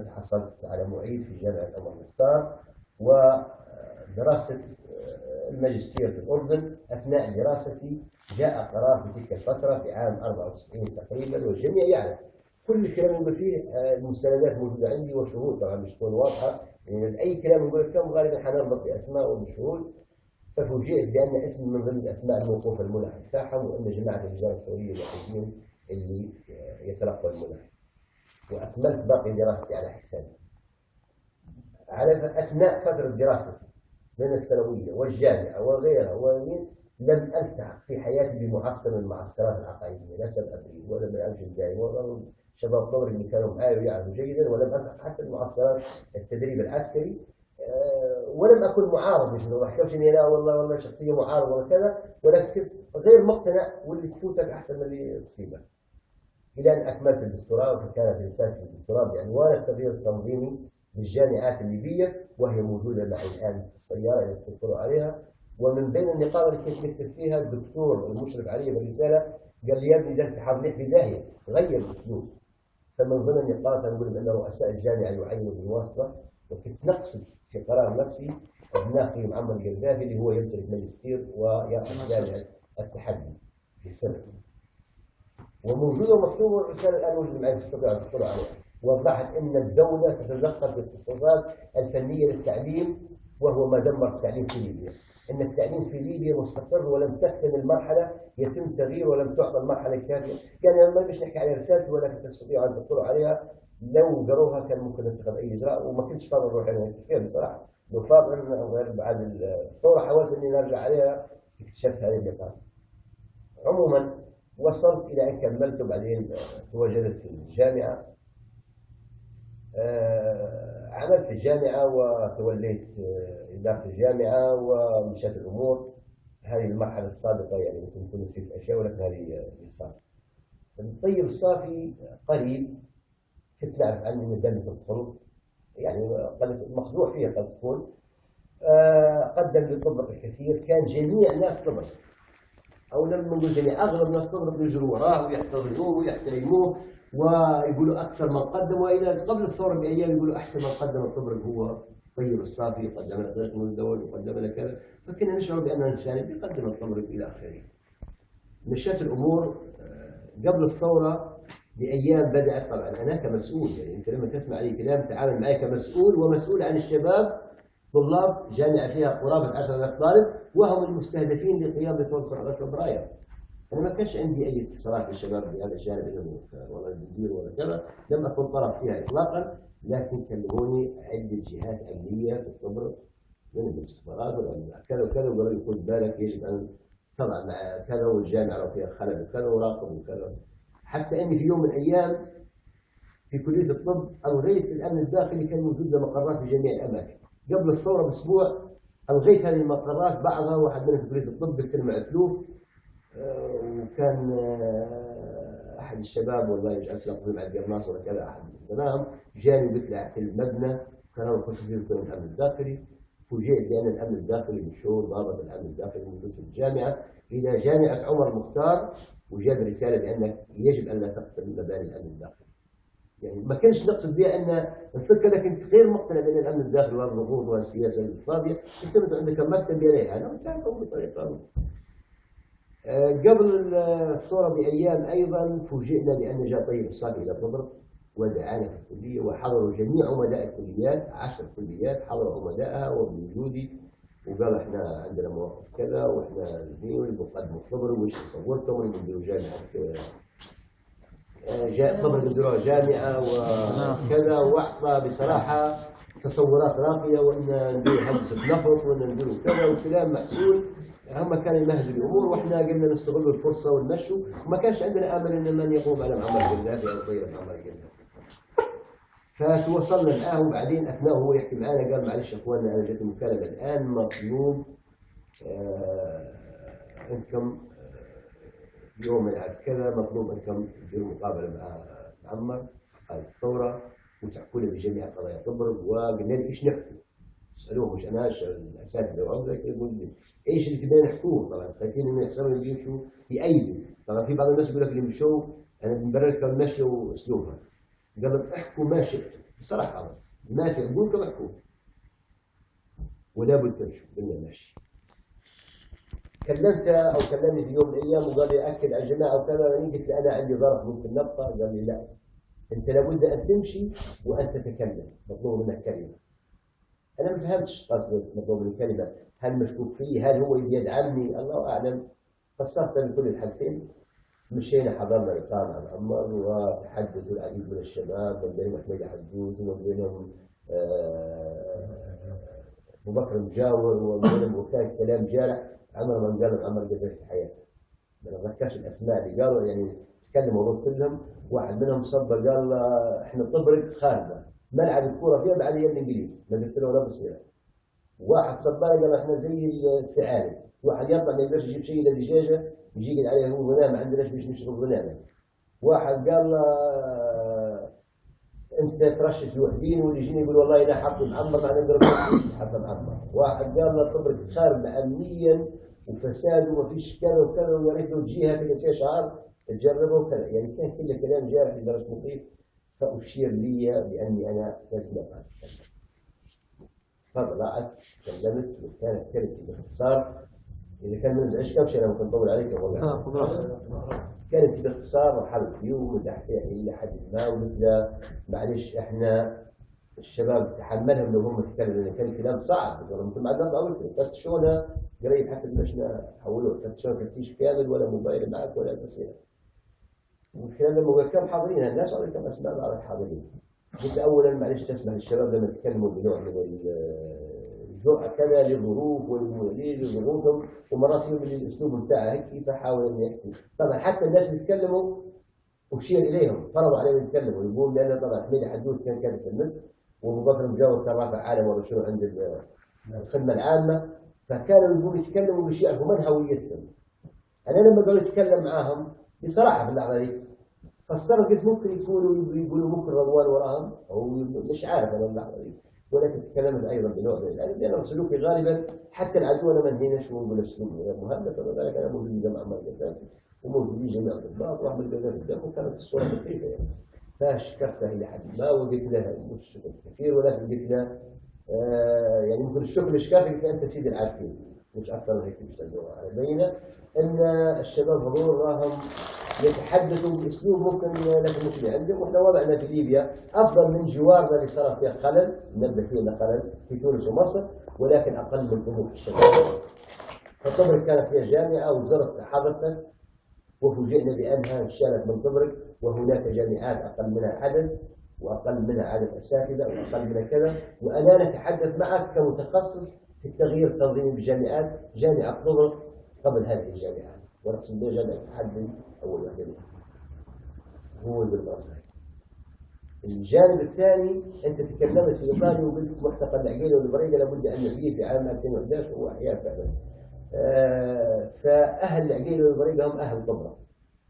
فتحصلت على معيد في جامعة الأول المختار، ودراسة الماجستير في الأردن. أثناء دراستي جاء قرار في تلك الفترة في عام 94 تقريبا، والجميع يعرف كل الكلام اللي فيه. المستندات موجودة عندي وشهود طبعا مش تكون واضحة، يعني أي كلام نقول لكم غالبا حنربط بأسماء وبشهود. ففوجئت بأن اسمي من ضمن الأسماء الموقوفة المنح بتاعهم، وأن جماعة الهجرة الثورية الوحيدين اللي يتلقوا المنح. وأكملت باقي دراستي على حسابي. على أثناء فترة دراستي بين الثانوية والجامعة وغيرها لم ألتحق في حياتي بمعسكر من المعسكرات العقائدية، لا 7 أبريل ولا من أجل الداعي ولا شباب طوري اللي كانوا معي ويعرفوا جيدا، ولم ألتحق حتى بمعسكرات التدريب العسكري. ولم أكن معارض، مش ما أحكمش إني لا والله شخصية معارضة وكذا، ولكن غير مقتنع، واللي تفوتك أحسن من اللي تصيبك. إلى أن أكملت الدكتوراه، وكانت رسالتي الدكتوراه بعنوان التغيير التنظيمي للجامعات الليبية، وهي موجودة معي الآن في السيارة اللي تدخلوا عليها. ومن بين النقاط اللي كنت نكتب فيها الدكتور المشرف علي بالرسالة قال لي يا ابني ده انت حاضر في داهية، غير الأسلوب. فمن ضمن النقاط نقول بأن رؤساء الجامعة يعينوا بالواسطة، وكنت نقصد في قرار نفسي ابن اخي معمر القذافي اللي هو يمتلك ماجستير ويأخذ جامعة التحدي في السنة، وموجودة ومكتوبة الرسالة الآن موجودة معي تستطيع أن تطلع عليها. وضحت أن الدولة تتدخل في الاختصاصات الفنية للتعليم، وهو ما دمر التعليم في ليبيا. أن التعليم في ليبيا مستقر ولم تكتمل مرحلة يتم تغيير ولم تعطى المرحلة الكافية. يعني ما بديش نحكي على رسالتي، ولكن تستطيعوا أن تطلعوا عليها. لو قروها كان ممكن نتخذ أي إجراء، وما كنتش فاضي نروح أنا فيها بصراحة. لو فاضي بعد الثورة حاولت إني نرجع عليها، اكتشفت هذه النقاط. عموما وصلت إلى أن كملت، وبعدين تواجدت في الجامعة. عملت في الجامعة وتوليت إدارة الجامعة ومشات الأمور. هذه المرحلة السابقة يعني ممكن تكون نسيت أشياء، ولكن هذه اللي صار. الطيب الصافي قريب كنت نعرف عنه من دم الطب، يعني قد مخدوع فيها قد تكون. قدم للطب الكثير، كان جميع الناس طب، أو لم نقول جميع، أغلب الناس طب يجروا وراه ويحتضنوه ويحترموه ويقولوا أكثر من قدم. وإلى قبل الثورة بأيام يقولوا أحسن من قدم الطبرق هو طيب الصافي، قدم لنا طريق من الدول وقدم لنا كذا. فكنا نشعر بأن الإنسان يقدم الطبرق إلى آخره. مشت الأمور. قبل الثورة بأيام بدأت، طبعا أنا كمسؤول، يعني أنت لما تسمع أي كلام تعامل معي كمسؤول، ومسؤول عن الشباب طلاب جامعة فيها قرابة 10,000 طالب، وهم المستهدفين لقيام بثورة 17 فبراير. أنا ما كانش عندي أي اتصالات بالشباب بهذا الجانب، إنه والله بندير ولا كذا، لم أكن طرف فيها إطلاقا. لكن كلموني عدة جهات أمنية في الطبرق من الاستخبارات كذا وكذا، وقالوا لي خذ بالك يجب أن تضع مع كذا، والجامعة لو فيها خلل وكذا وراقب وكذا. حتى أني في يوم من الأيام في كلية الطب ألغيت الأمن الداخلي، كان موجود له مقرات في جميع الأماكن. قبل الثورة بأسبوع ألغيت هذه المقرات، بعضها واحد منهم في كلية الطب قلت له معتلوه. وكان أحد الشباب والله يجعل تلقوا مع القرناص ولا كذا، أحد الكلام جاني وقلت له أعتل المبنى، كانوا يخصصون في الأمن الداخلي. فوجئت بأن الأمن الداخلي مشهور، ضابط الأمن الداخلي موجود في الجامعة إلى جامعة عمر المختار، وجاب رسالة بأنك يجب أن لا تقتل مباني الأمن الداخلي. يعني ما كانش نقصد بها أن الفكرة، لكن أنت غير مقتنع بأن الأمن الداخلي والضغوط والسياسة الفاضية، أنت عندك مكتب عليها. أنا كان أول طريقة. قبل الثورة بأيام أيضا فوجئنا بأن جاء طيب الصافي إلى الطبرق ودعانا في الكلية، وحضروا جميع عمداء الكليات، 10 كليات حضروا عمدائها وبوجودي، وقال احنا عندنا مواقف كذا، واحنا اللي بنقدموا الطبرق، وش تصورتم اللي بنديروا جامعة طبرق بنديروها جامعة وكذا. وأعطى بصراحة تصورات راقية، وأن نديروا هندسة نفط، وأن نديروا كذا، وكلام محسول. هم كانوا يمهدوا الامور، واحنا قلنا نستغل الفرصه ونمشوا، وما كانش عندنا امل ان من يقوم على معمر القذافي او طيب معمر القذافي. فتواصلنا معاه، وبعدين اثناء هو يحكي معنا قال معلش يا اخواننا انا جت المكالمه الان، مطلوب انكم يوم بعد كذا، مطلوب انكم تديروا مقابله مع معمر قائد الثوره وتحكوا له بجميع قضايا طبرق. وقلنا له ايش نحكوا؟ سألوه مش أنا الأساتذة وعمدة يقول لي إيش اللي تبين نحكوه. طبعا خايفين إنه يحسبوا اللي يمشوا بأيدي. طبعا في بعض الناس يقول لك اللي مشوا أنا بنبرر لكم المشي وأسلوبها. قال احكوا ما شئتم، بصراحه خلاص ما تعبون كما تكون ولا بد تمشوا بدنا نمشي. كلمته او كلمني في يوم من الايام وقال لي اكد على الجماعه وكذا، قلت له انا عندي ظرف ممكن نبقى، قال لي لا انت لابد ان تمشي وان تتكلم، مطلوب منك كلمه. انا ما فهمتش قصد مطلوب من الكلمه، هل مشكوك فيه؟ هل هو يدعمني؟ الله اعلم. فسرت لكل الحالتين. مشينا حضرنا لقاء مع معمر وتحدثوا العديد من الشباب، من بينهم احمد حدود ومن بينهم ابو بكر المجاور ومن بينهم وكان كلام جارح عمر من قال عمر قدرت حياته. ما نتذكرش الاسماء اللي قالوا، يعني تكلموا موضوع كلهم. واحد منهم صبر قال احنا طبرق خاربه ملعب الكوره فيها بعد ايام الانجليز ما قلت له ولا بصيره. واحد صبار قال احنا زي الثعالب، واحد يطلع ما يقدرش يجيب شيء الا دجاجه يجي يقعد عليها هو غنى، ما عندناش باش نشرب غنى. واحد قال انت ترشد لوحدين واللي يجيني يقول والله انا حط معمر ما نقدر حط معمر. واحد قال طبرق خارب امنيا وفساد وما فيش كذا وكذا ويا ريت لو تجيها تلقى فيها شعار تجربه وكذا، يعني كان كله كلام جارح لدرجه مخيف. فاشير لي باني انا لازم افعل. فطلعت تكلمت وكانت كلمتي باختصار، اذا كان ما نزعجش كم شيء انا ممكن اطول عليك والله. كلمتي باختصار وحل يوم ودحت يعني الى حد ما، وقلت له معلش احنا الشباب تحملهم لو هم تكلموا، لان كان كلام صعب والله. مثل ما عندنا فتشونا قريب حتى بلشنا حولوه، فتشونا تفتيش كامل ولا موبايل معك ولا تسير. والكلام لما كم حاضرين الناس ولا كم اسماء بعض الحاضرين. قلت اولا معلش تسمح للشباب لما يتكلموا بنوع من الجرأة كذا لظروف لظروفهم، ومرات يوم الاسلوب بتاعه هيك فحاول انه يحكي. طبعا حتى الناس اللي يتكلموا اشير اليهم، فرضوا عليهم يتكلموا يقول، لان طبعا حميد حدود كان كاتب في النت وابو بكر مجاور كان رافع عالم ولا شنو عند الخدمه العامه، فكانوا يقولوا يتكلموا بشيء يعرفوا من هويتهم. انا لما قالوا يتكلم معاهم بصراحه في اللحظه دي فسرت، قلت ممكن يقولوا ممكن رضوان وراهم او مش عارف انا اللحظه دي، ولكن تكلمت ايضا بنوع من الادب لان سلوكي غالبا حتى العدو انا ما انهيناش ونقول اسلوب مهمه. فلذلك انا موجود جماعه عمر القذافي وموجودين جميع الضباط واحمد القذافي قدام، وكانت الصوره لطيفه يعني. فشكرتها الى حد ما وقلت لها مش شكر كثير، ولكن قلت لها يعني ممكن الشكر مش كافي، قلت انت سيد العارفين مش اكثر من هيك بيشتغلوا على بينه ان الشباب هذول راهم يتحدثوا باسلوب ممكن لكن مش اللي عندهم. واحنا وضعنا في ليبيا افضل من جوارنا اللي صار فيها خلل، نبدا فينا خلل في تونس ومصر، ولكن اقل من ظروف الشباب. فطبرق كانت فيها جامعه وزرت حضرتك وفوجئنا بانها انشالت من طبرق، وهناك جامعات اقل منها عدد واقل منها عدد اساتذه واقل منها كذا. وانا نتحدث معك كمتخصص في التغيير التنظيمي بالجامعات، جامعه طبرق قبل هذه الجامعات، ونقصد بها جامعه التحدي اول واحده هو بالبصري. الجانب الثاني انت تكلمت في ايطاليا وقلت محتقل العقيله والبريده لابد ان فيه في عام 2011 وهو احياء فعلا. فاهل العقيله والبريده هم اهل طبرق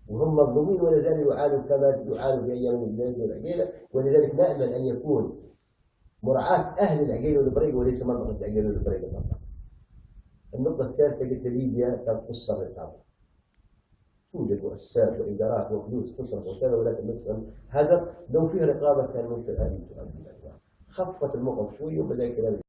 وهم مظلومين ولا زالوا يعانوا كما يعانوا في ايام البلاد والعقيله، ولذلك نامل ان يكون مراعاه اهل العقيله والبريده وليس منطقه العقيله والبريده فقط. النقطه الثالثه قلت ليبيا تنقص الرقابه. توجد مؤسسات وادارات وفلوس تصرف وكذا، ولكن لسه هذا لو فيه رقابه كان ممكن ان تؤدي. خفت الموقف شويه وبدا الكلام